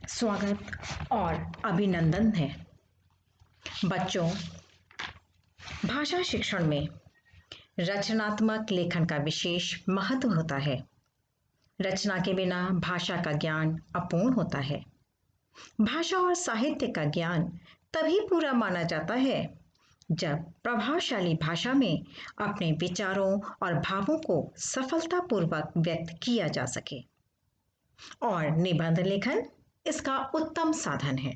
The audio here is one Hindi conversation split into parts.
स्वागत और अभिनंदन है। बच्चों, भाषा शिक्षण में रचनात्मक लेखन का विशेष महत्व होता है। रचना के बिना भाषा का ज्ञान अपूर्ण होता है। भाषा और साहित्य का ज्ञान तभी पूरा माना जाता है जब प्रभावशाली भाषा में अपने विचारों और भावों को सफलतापूर्वक व्यक्त किया जा सके, और निबंध लेखन इसका उत्तम साधन है।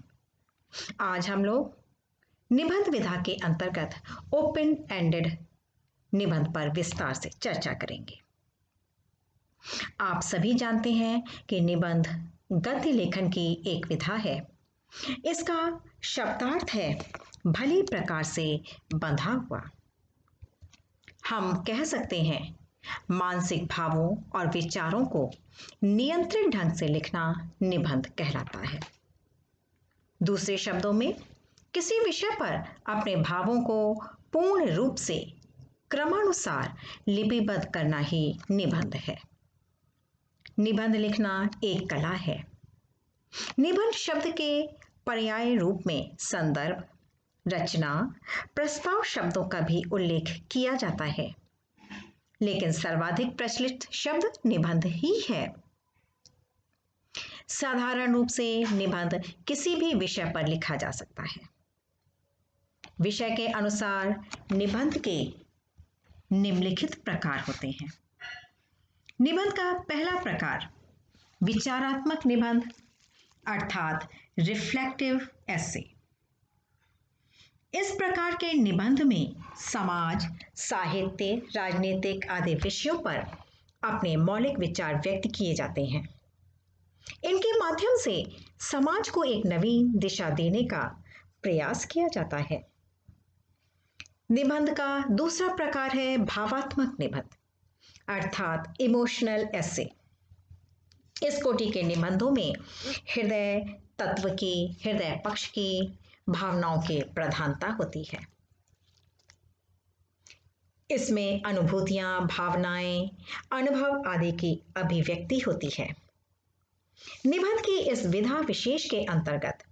आज हम लोग निबंध विधा के अंतर्गत ओपन एंडेड निबंध पर विस्तार से चर्चा करेंगे। आप सभी जानते हैं कि निबंध गद्य लेखन की एक विधा है। इसका शब्दार्थ है भली प्रकार से बंधा हुआ। हम कह सकते हैं मानसिक भावों और विचारों को नियंत्रित ढंग से लिखना निबंध कहलाता है। दूसरे शब्दों में, किसी विषय पर अपने भावों को पूर्ण रूप से क्रमानुसार लिपिबद्ध करना ही निबंध है। निबंध लिखना एक कला है। निबंध शब्द के पर्याय रूप में संदर्भ, रचना, प्रस्ताव शब्दों का भी उल्लेख किया जाता है, लेकिन सर्वाधिक प्रचलित शब्द निबंध ही है। साधारण रूप से निबंध किसी भी विषय पर लिखा जा सकता है। विषय के अनुसार निबंध के निम्नलिखित प्रकार होते हैं। निबंध का पहला प्रकार विचारात्मक निबंध अर्थात रिफ्लेक्टिव एसे। इस प्रकार के निबंध में समाज, साहित्य, राजनीतिक आदि विषयों पर अपने मौलिक विचार व्यक्त किए जाते हैं। इनके माध्यम से समाज को एक नवीन दिशा देने का प्रयास किया जाता है। निबंध का दूसरा प्रकार है भावात्मक निबंध अर्थात इमोशनल एसे। इस कोटि के निबंधों में हृदय तत्व की, हृदय पक्ष की भावनाओं की प्रधानता होती है। इसमें अनुभूतियां, भावनाएं, अनुभव आदि की अभिव्यक्ति होती है। निबंध की इस विधा विशेष के अंतर्गत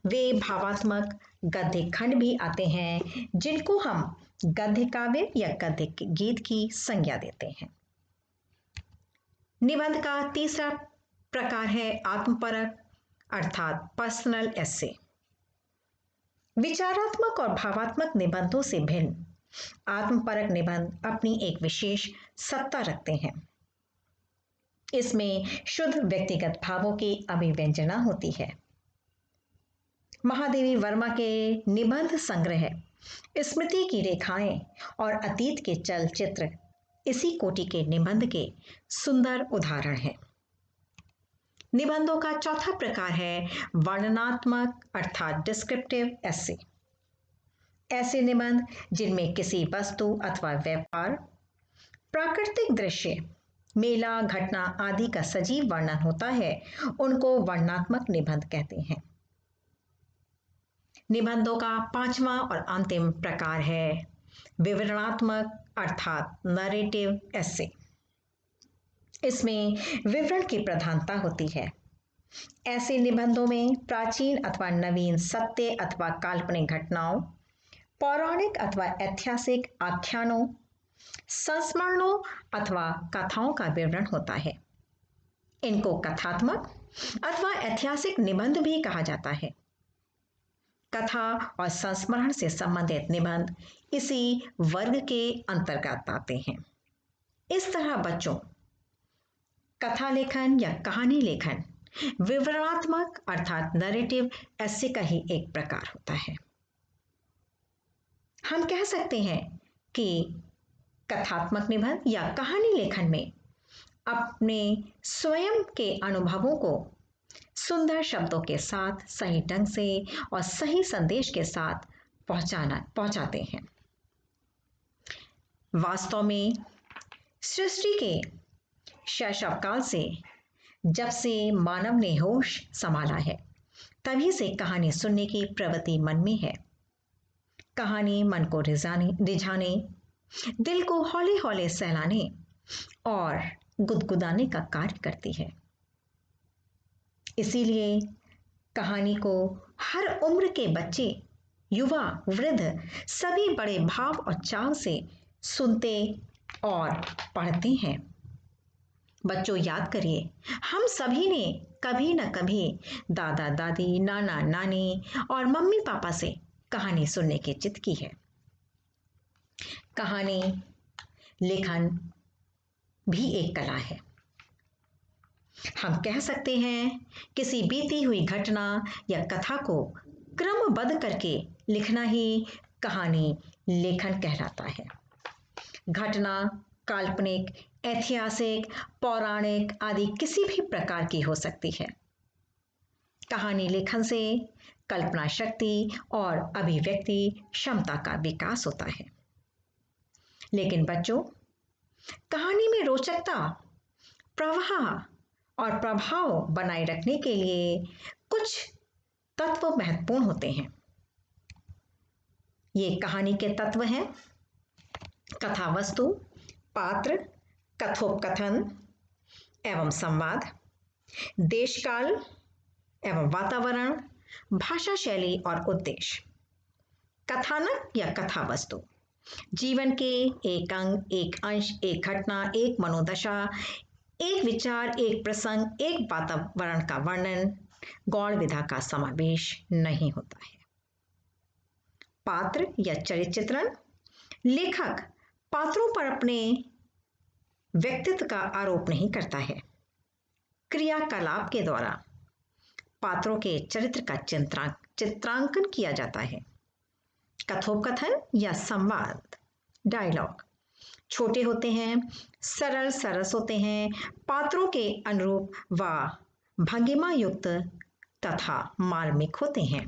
वे भावात्मक गद्य खंड भी आते हैं जिनको हम गद्य काव्य या गद्य गीत की संज्ञा देते हैं। निबंध का तीसरा प्रकार है आत्मपरक अर्थात पर्सनल एसे। विचारात्मक और भावात्मक निबंधों से भिन्न आत्मपरक निबंध अपनी एक विशेष सत्ता रखते हैं। इसमें शुद्ध व्यक्तिगत भावों की अभिव्यंजना होती है। महादेवी वर्मा के निबंध संग्रह स्मृति की रेखाएं और अतीत के चलचित्र इसी कोटि के निबंध के सुंदर उदाहरण हैं। निबंधों का चौथा प्रकार है वर्णनात्मक अर्थात डिस्क्रिप्टिव एसे। ऐसे निबंध जिनमें किसी वस्तु अथवा व्यापार, प्राकृतिक दृश्य, मेला, घटना आदि का सजीव वर्णन होता है, उनको वर्णनात्मक निबंध कहते हैं। निबंधों का पांचवा और अंतिम प्रकार है विवरणात्मक अर्थात नरेटिव एसे। इसमें विवरण की प्रधानता होती है। ऐसे निबंधों में प्राचीन अथवा नवीन सत्य अथवा काल्पनिक घटनाओं, पौराणिक अथवा ऐतिहासिक आख्यानों, संस्मरणों अथवा कथाओं का विवरण होता है। इनको कथात्मक अथवा ऐतिहासिक निबंध भी कहा जाता है। कथा और संस्मरण से संबंधित निबंध इसी वर्ग के अंतर्गत आते हैं। इस तरह बच्चों, कथा लेखन या कहानी लेखन विवरणात्मक अर्थात नरेटिव एसे का ही एक प्रकार होता है। हम कह सकते हैं कि कथात्मक निबंध या कहानी लेखन में अपने स्वयं के अनुभवों को सुंदर शब्दों के साथ सही ढंग से और सही संदेश के साथ पहुंचाते हैं। वास्तव में सृष्टि के शैशव काल से, जब से मानव ने होश संभाला है, तभी से कहानी सुनने की प्रवृत्ति मन में है। कहानी मन को रिझाने, दिल को हौले हौले सहलाने और गुदगुदाने का कार्य करती है। इसीलिए कहानी को हर उम्र के बच्चे, युवा, वृद्ध सभी बड़े भाव और चाव से सुनते और पढ़ते हैं। बच्चों, याद करिए, हम सभी ने कभी न कभी दादा दादी, नाना नानी और मम्मी पापा से कहानी सुनने की जिद की है। कहानी लेखन भी एक कला है। हम कह सकते हैं किसी बीती हुई घटना या कथा को क्रमबद्ध करके लिखना ही कहानी लेखन कहलाता है। घटना काल्पनिक, ऐतिहासिक, पौराणिक आदि किसी भी प्रकार की हो सकती है। कहानी लेखन से कल्पना शक्ति और अभिव्यक्ति क्षमता का विकास होता है। लेकिन बच्चों, कहानी में रोचकता, प्रवाह और प्रभाव बनाए रखने के लिए कुछ तत्व महत्वपूर्ण होते हैं। ये कहानी के तत्व हैं: कथा वस्तु, पात्र, कथोपकथन एवं संवाद, देशकाल एवं वातावरण, भाषा शैली और उद्देश्य। कथानक या कथा वस्तु जीवन के एक अंग, एक अंश, एक घटना, एक मनोदशा, एक विचार, एक प्रसंग, एक वातावरण का वर्णन, गौण विधा का समावेश नहीं होता है। पात्र या चरित्र चित्रण, लेखक पात्रों पर अपने व्यक्तित्व का आरोप नहीं करता है। क्रियाकलाप के द्वारा पात्रों के चरित्र का चित्रांकन किया जाता है। कथोपकथन या संवाद, डायलॉग छोटे होते हैं, सरल सरस होते हैं, पात्रों के अनुरूप व भंगिमा युक्त तथा मार्मिक होते हैं।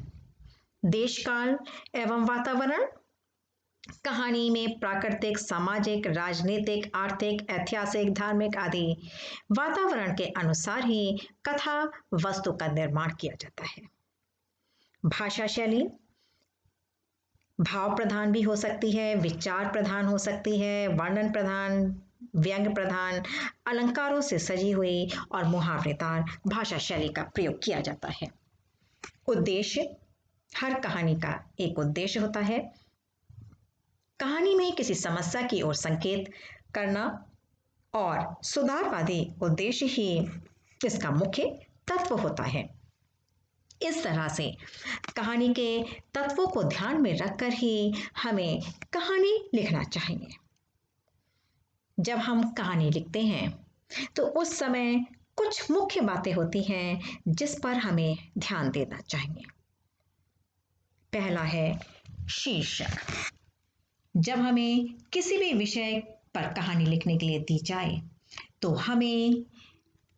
देशकाल एवं वातावरण, कहानी में प्राकृतिक, सामाजिक, राजनीतिक, आर्थिक, ऐतिहासिक, धार्मिक आदि वातावरण के अनुसार ही कथा वस्तु का निर्माण किया जाता है। भाषा शैली भाव प्रधान भी हो सकती है, विचार प्रधान हो सकती है, वर्णन प्रधान, व्यंग्य प्रधान, अलंकारों से सजी हुई और मुहावरेदार भाषा शैली का प्रयोग किया जाता है। उद्देश्य, हर कहानी का एक उद्देश्य होता है। कहानी में किसी समस्या की ओर संकेत करना और सुधारवादी उद्देश्य ही इसका मुख्य तत्व होता है। इस तरह से कहानी के तत्वों को ध्यान में रखकर ही हमें कहानी लिखना चाहिए। जब हम कहानी लिखते हैं तो उस समय कुछ मुख्य बातें होती हैं जिस पर हमें ध्यान देना चाहिए। पहला है शीर्षक। जब हमें किसी भी विषय पर कहानी लिखने के लिए दी जाए तो हमें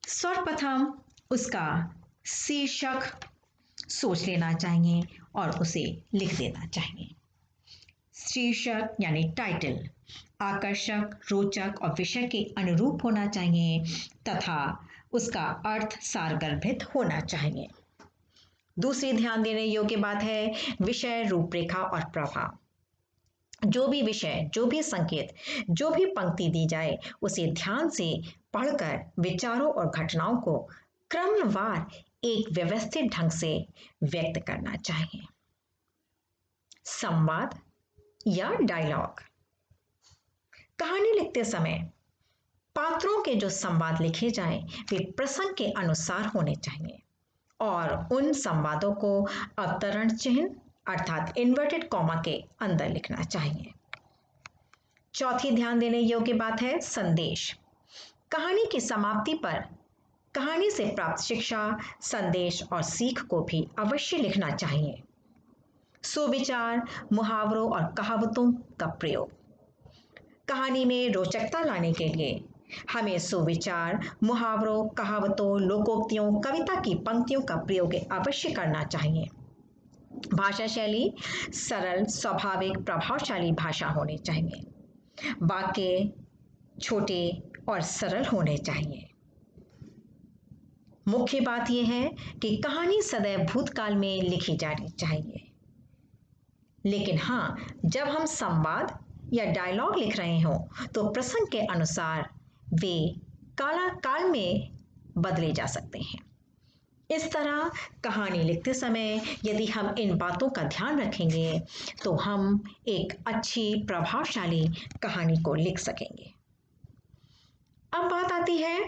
सर्वप्रथम उसका शीर्षक सोच लेना चाहिए और उसे लिख देना चाहिए। शीर्षक यानी टाइटल आकर्षक, रोचक और विषय के अनुरूप होना चाहिए तथा उसका अर्थ सारगर्भित होना चाहिए। दूसरी ध्यान देने योग्य बात है विषय, रूपरेखा और प्रभाव। जो भी विषय, जो भी संकेत, जो भी पंक्ति दी जाए उसे ध्यान से पढ़कर विचारों और घटनाओं को क्रमवार एक व्यवस्थित ढंग से व्यक्त करना चाहिए। संवाद या डायलॉग, कहानी लिखते समय पात्रों के जो संवाद लिखे जाएं वे प्रसंग के अनुसार होने चाहिए और उन संवादों को अवतरण चिन्ह अर्थात इन्वर्टेड कॉमा के अंदर लिखना चाहिए। चौथी ध्यान देने योग्य बात है संदेश। कहानी की समाप्ति पर कहानी से प्राप्त शिक्षा, संदेश और सीख को भी अवश्य लिखना चाहिए। सुविचार, मुहावरों और कहावतों का प्रयोग, कहानी में रोचकता लाने के लिए हमें सुविचार, मुहावरों, कहावतों, लोकोक्तियों, कविता की पंक्तियों का प्रयोग अवश्य करना चाहिए। भाषा शैली सरल, स्वाभाविक, प्रभावशाली भाषा होनी चाहिए। वाक्य छोटे और सरल होने चाहिए। मुख्य बात यह है कि कहानी सदैव भूतकाल में लिखी जानी चाहिए। लेकिन हाँ, जब हम संवाद या डायलॉग लिख रहे हों तो प्रसंग के अनुसार वे काल में बदले जा सकते हैं। इस तरह कहानी लिखते समय यदि हम इन बातों का ध्यान रखेंगे तो हम एक अच्छी प्रभावशाली कहानी को लिख सकेंगे। अब बात आती है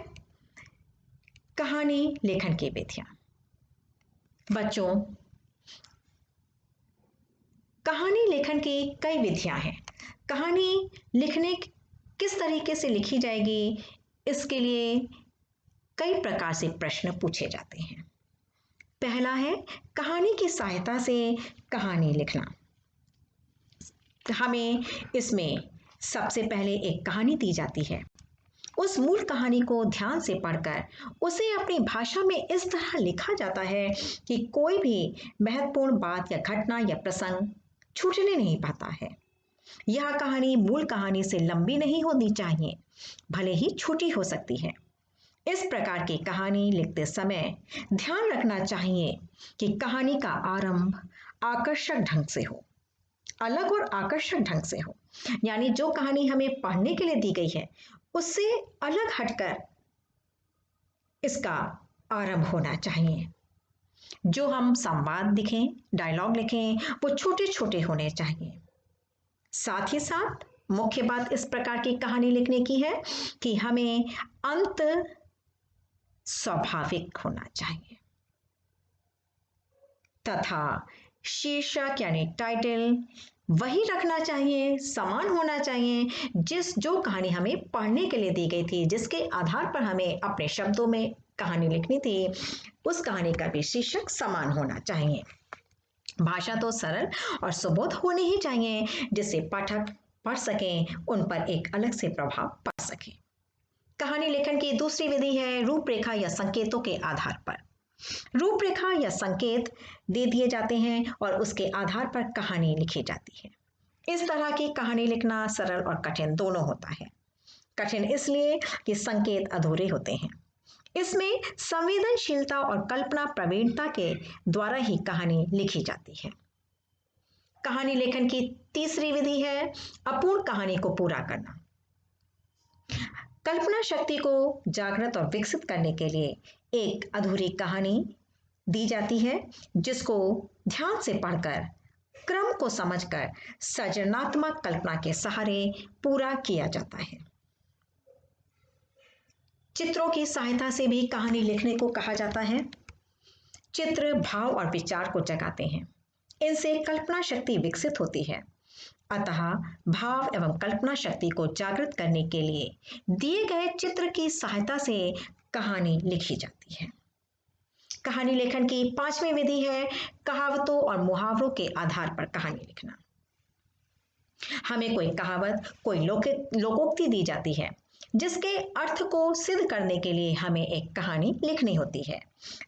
कहानी लेखन की विधियां। बच्चों, कहानी लेखन की कई विधियां हैं। कहानी लिखने किस तरीके से लिखी जाएगी, इसके लिए कई प्रकार से प्रश्न पूछे जाते हैं। पहला है कहानी की सहायता से कहानी लिखना। हमें इसमें सबसे पहले एक कहानी दी जाती है। उस मूल कहानी को ध्यान से पढ़कर उसे अपनी भाषा में इस तरह लिखा जाता है कि कोई भी महत्वपूर्ण बात या घटना या प्रसंग छूटने नहीं पाता है। यह कहानी मूल कहानी से लंबी नहीं होनी चाहिए, भले ही छोटी हो सकती है। इस प्रकार की कहानी लिखते समय ध्यान रखना चाहिए कि कहानी का आरंभ आकर्षक ढंग से हो, अलग और आकर्षक ढंग से हो। यानी जो कहानी हमें पढ़ने के लिए दी गई है उससे अलग हटकर इसका आरंभ होना चाहिए। जो हम संवाद लिखें, डायलॉग लिखें, वो छोटे छोटे होने चाहिए। साथ ही साथ मुख्य बात इस प्रकार की कहानी लिखने की है कि हमें अंत स्वाभाविक होना चाहिए तथा शीर्षक यानी टाइटल वही रखना चाहिए, समान होना चाहिए जो कहानी हमें पढ़ने के लिए दी गई थी, जिसके आधार पर हमें अपने शब्दों में कहानी लिखनी थी, उस कहानी का भी शीर्षक समान होना चाहिए। भाषा तो सरल और सुबोध होनी ही चाहिए जिससे पाठक पढ़ सकें, उन पर एक अलग से प्रभाव पड़ सके। कहानी लेखन की दूसरी विधि है रूपरेखा या संकेतों के आधार पर। रूपरेखा या संकेत दे दिए जाते हैं और उसके आधार पर कहानी लिखी जाती है। इस तरह की कहानी लिखना सरल और कठिन दोनों होता है। कठिन इसलिए कि संकेत अधूरे होते हैं। इसमें संवेदनशीलता और कल्पना प्रवीणता के द्वारा ही कहानी लिखी जाती है। कहानी लेखन की तीसरी विधि है अपूर्ण कहानी को पूरा करना। कल्पना शक्ति को जागृत और विकसित करने के लिए एक अधूरी कहानी दी जाती है जिसको ध्यान से पढ़कर, क्रम को समझकर सृजनात्मक कल्पना के सहारे पूरा किया जाता है। चित्रों की सहायता से भी कहानी लिखने को कहा जाता है। चित्र भाव और विचार को जगाते हैं, इनसे कल्पना शक्ति विकसित होती है। अतः भाव एवं कल्पना शक्ति को जागृत करने के लिए दिए गए चित्र की सहायता से कहानी लिखी जाती है। कहानी लेखन की पांचवी विधि है कहावतों और मुहावरों के आधार पर कहानी लिखना। हमें कोई कहावत, कोई लोकोक्ति दी जाती है जिसके अर्थ को सिद्ध करने के लिए हमें एक कहानी लिखनी होती है।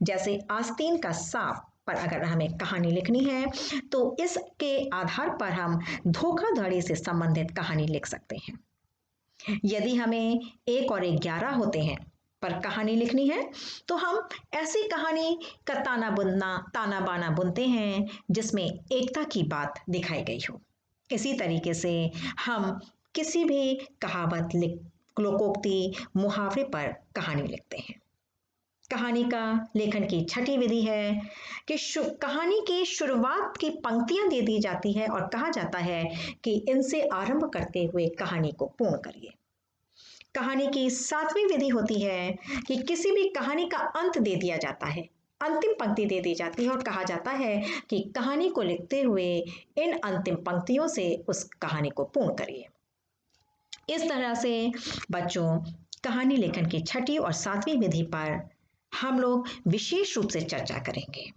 जैसे आस्तीन का सांप पर अगर हमें कहानी लिखनी है तो इसके आधार पर हम धोखाधड़ी से संबंधित कहानी लिख सकते हैं। यदि हमें 1 और 1 11 होते हैं पर कहानी लिखनी है तो हम ऐसी कहानी का ताना बाना बुनते हैं जिसमें एकता की बात दिखाई गई हो। इसी तरीके से हम किसी भी कहावत, लोकोक्ति, मुहावरे पर कहानी लिखते हैं। कहानी का लेखन की छठी विधि है कि कहानी की शुरुआत की पंक्तियां दे दी जाती है और कहा जाता है कि इनसे आरंभ करते हुए कहानी को पूर्ण करिए। कहानी की 7वीं विधि होती है कि किसी भी कहानी का अंत दे दिया जाता है, अंतिम पंक्ति दे दी जाती है और कहा जाता है कि कहानी को लिखते हुए इन अंतिम पंक्तियों से उस कहानी को पूर्ण करिए। इस तरह से बच्चों, कहानी लेखन की छठी और 7वीं विधि पर हम लोग विशेष रूप से चर्चा करेंगे।